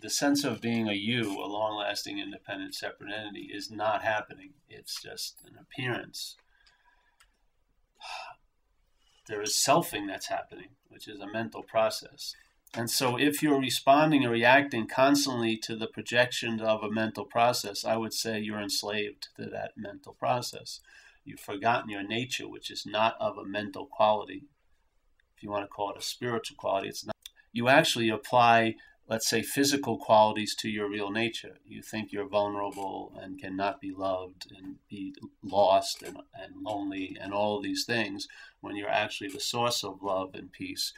the sense of being a you, a long-lasting, independent, separate entity, is not happening. It's just an appearance. There is selfing that's happening, which is a mental process. And so if you're responding or reacting constantly to the projections of a mental process, I would say you're enslaved to that mental process. You've forgotten your nature, which is not of a mental quality. If you want to call it a spiritual quality, it's not. You actually apply, let's say, physical qualities to your real nature. You think you're vulnerable and cannot be loved and be lost and lonely and all of these things when you're actually the source of love and peace.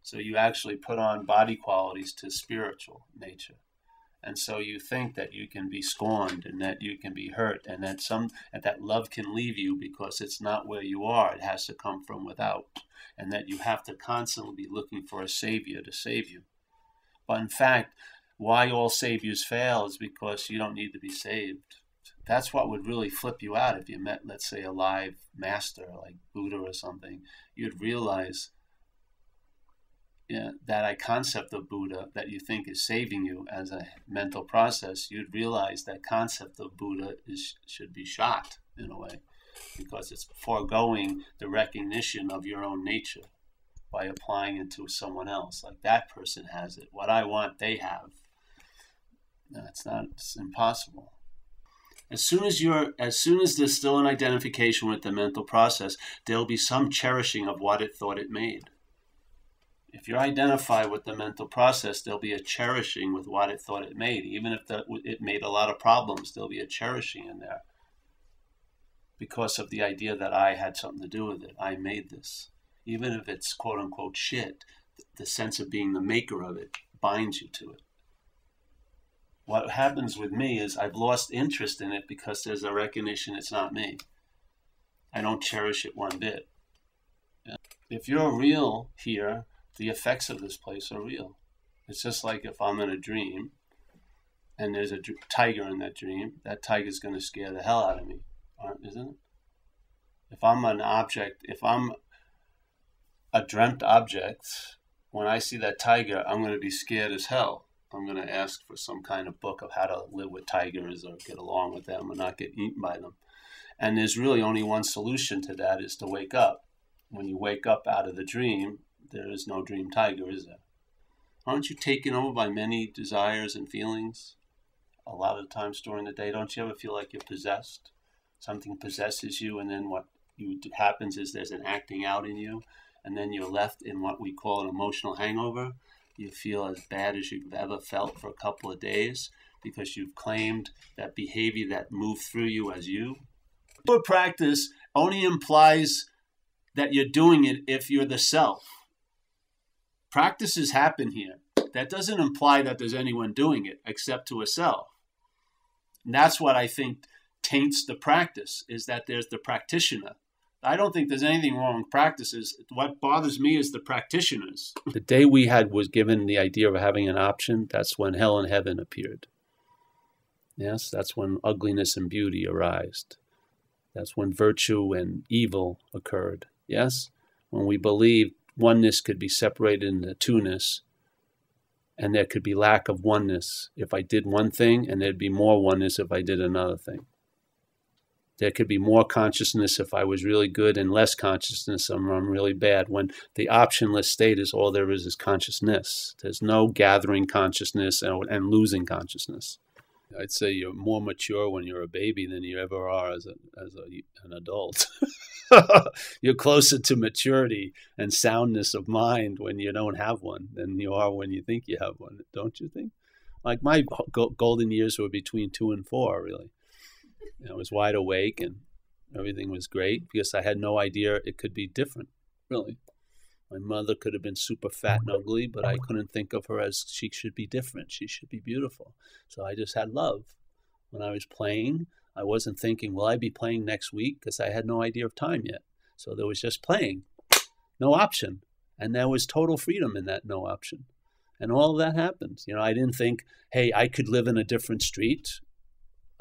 So you actually put on body qualities to spiritual nature. And so you think that you can be scorned and that you can be hurt and that love can leave you because it's not where you are. It has to come from without. And that you have to constantly be looking for a savior to save you. But in fact, why all saviors fail is because you don't need to be saved. That's what would really flip you out if you met, let's say, a live master like Buddha or something. You'd realize that concept of Buddha that you think is saving you as a mental process, you'd realize that concept of Buddha should be shot in a way, because it's foregoing the recognition of your own nature by applying it to someone else. Like, that person has it. What I want, they have. No, it's impossible. As soon as there's still an identification with the mental process, there'll be some cherishing of what it thought it made. If you're identified with the mental process, there'll be a cherishing with what it thought it made. Even if it made a lot of problems, there'll be a cherishing in there because of the idea that I had something to do with it. I made this. Even if it's quote-unquote shit, the sense of being the maker of it binds you to it. What happens with me is I've lost interest in it because there's a recognition it's not me. I don't cherish it one bit. If you're real here, the effects of this place are real. It's just like if I'm in a dream and there's a tiger in that dream, that tiger's going to scare the hell out of me, isn't it? If I'm an object, if I'm a dreamt object, when I see that tiger, I'm going to be scared as hell. I'm going to ask for some kind of book of how to live with tigers or get along with them or not get eaten by them. And there's really only one solution to that, is to wake up. When you wake up out of the dream, there is no dream tiger, is there? Aren't you taken over by many desires and feelings a lot of times during the day? Don't you ever feel like you're possessed? Something possesses you, and then what happens is there's an acting out in you, and then you're left in what we call an emotional hangover. You feel as bad as you've ever felt for a couple of days because you've claimed that behavior that moved through you as you. Your practice only implies that you're doing it if you're the self. Practices happen here. That doesn't imply that there's anyone doing it except to a self. And that's what I think taints the practice, is that there's the practitioner. I don't think there's anything wrong with practices. What bothers me is the practitioners. The day we was given the idea of having an option, that's when hell and heaven appeared. Yes, that's when ugliness and beauty arised. That's when virtue and evil occurred. Yes, when we believed oneness could be separated into two-ness, and there could be lack of oneness if I did one thing, and there'd be more oneness if I did another thing. There could be more consciousness if I was really good and less consciousness if I'm really bad, when the optionless state is all there is consciousness. There's no gathering consciousness and losing consciousness. I'd say you're more mature when you're a baby than you ever are as an adult. You're closer to maturity and soundness of mind when you don't have one than you are when you think you have one, don't you think? Like, my golden years were between 2 and 4, really. I was wide awake and everything was great because I had no idea it could be different, really. My mother could have been super fat and ugly, but I couldn't think of her as she should be different. She should be beautiful. So I just had love. When I was playing, I wasn't thinking, will I be playing next week? Because I had no idea of time yet. So there was just playing, no option. And there was total freedom in that no option. And all of that happened. I didn't think, hey, I could live in a different street.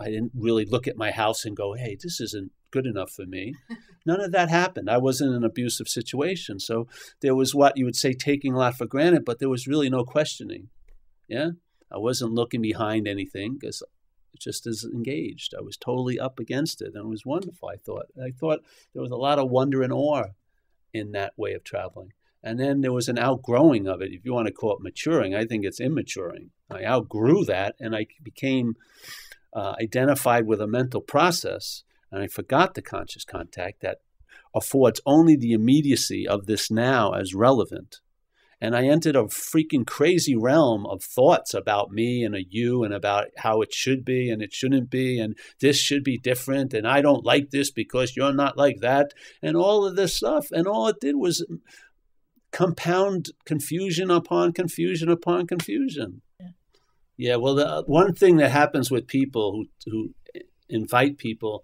I didn't really look at my house and go, hey, this isn't good enough for me. None of that happened. I wasn't in an abusive situation. So there was what you would say taking a lot for granted, but there was really no questioning. Yeah. I wasn't looking behind anything because just as engaged. I was totally up against it, and it was wonderful. I thought there was a lot of wonder and awe in that way of traveling. And then there was an outgrowing of it. If you want to call it maturing, I think it's immaturing. I outgrew that, and I became identified with a mental process, and I forgot the conscious contact that affords only the immediacy of this now as relevant. And I entered a freaking crazy realm of thoughts about me and a you and about how it should be and it shouldn't be and this should be different and I don't like this because you're not like that and all of this stuff. And all it did was compound confusion upon confusion upon confusion. Yeah, well, the one thing that happens with people who invite people,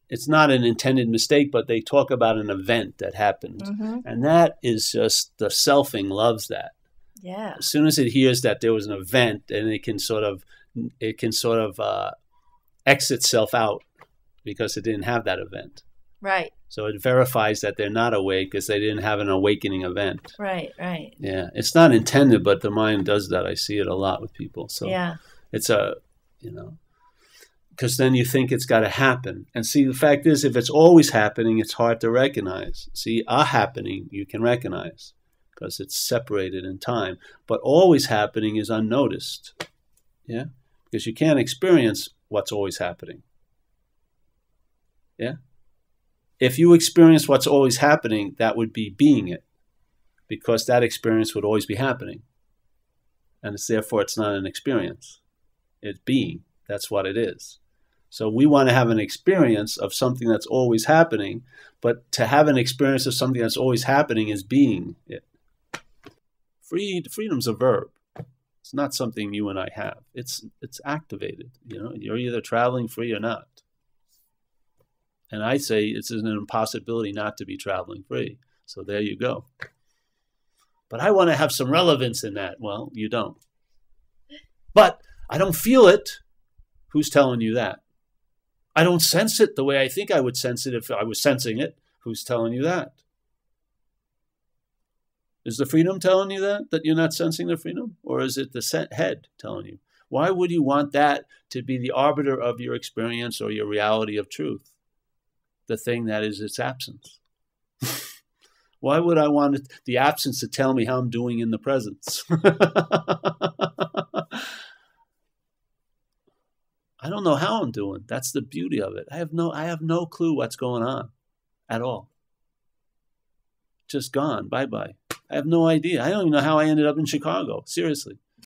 it's not an intended mistake, but they talk about an event that happened. Mm-hmm. And that is just, the selfing loves that. Yeah. As soon as it hears that there was an event, and it can sort of exit itself out because it didn't have that event. Right. So it verifies that they're not awake because they didn't have an awakening event. Right, right. Yeah. It's not intended, but the mind does that. I see it a lot with people. So yeah. It's because then you think it's got to happen. And see, the fact is, if it's always happening, it's hard to recognize. See, a happening you can recognize because it's separated in time. But always happening is unnoticed. Yeah? Because you can't experience what's always happening. Yeah? If you experience what's always happening, that would be being it. Because that experience would always be happening. And therefore, it's not an experience. It's being. That's what it is. So we want to have an experience of something that's always happening, but to have an experience of something that's always happening is being it. Freedom's a verb. It's not something you and I have. It's activated. You're either traveling free or not. And I say it's an impossibility not to be traveling free. So there you go. But I want to have some relevance in that. Well, you don't. But I don't feel it. Who's telling you that? I don't sense it the way I think I would sense it if I was sensing it. Who's telling you that? Is the freedom telling you that you're not sensing the freedom? Or is it the head telling you? Why would you want that to be the arbiter of your experience or your reality of truth? The thing that is its absence. Why would I want the absence to tell me how I'm doing in the presence? I don't know how I'm doing. That's the beauty of it. I have no clue what's going on at all. Just gone. Bye-bye. I have no idea. I don't even know how I ended up in Chicago. Seriously.